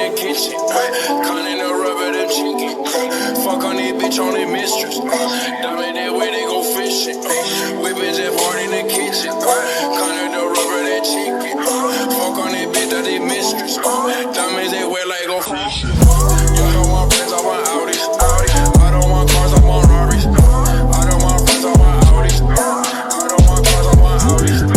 the kitchen. Cunning the rubber, the chicken. Fuck on this bitch on their mistress. Diamond that way they go fishing. Whipping that hard in the kitchen. Cunning the rubber, that chicken. Fuck on this bitch that they mistress. Diamonds that way like go fishing. You don't want friends, I want Audis. I don't want cars, I want Rarries. I don't want friends, I want Audis. I don't want cars, I want Audis.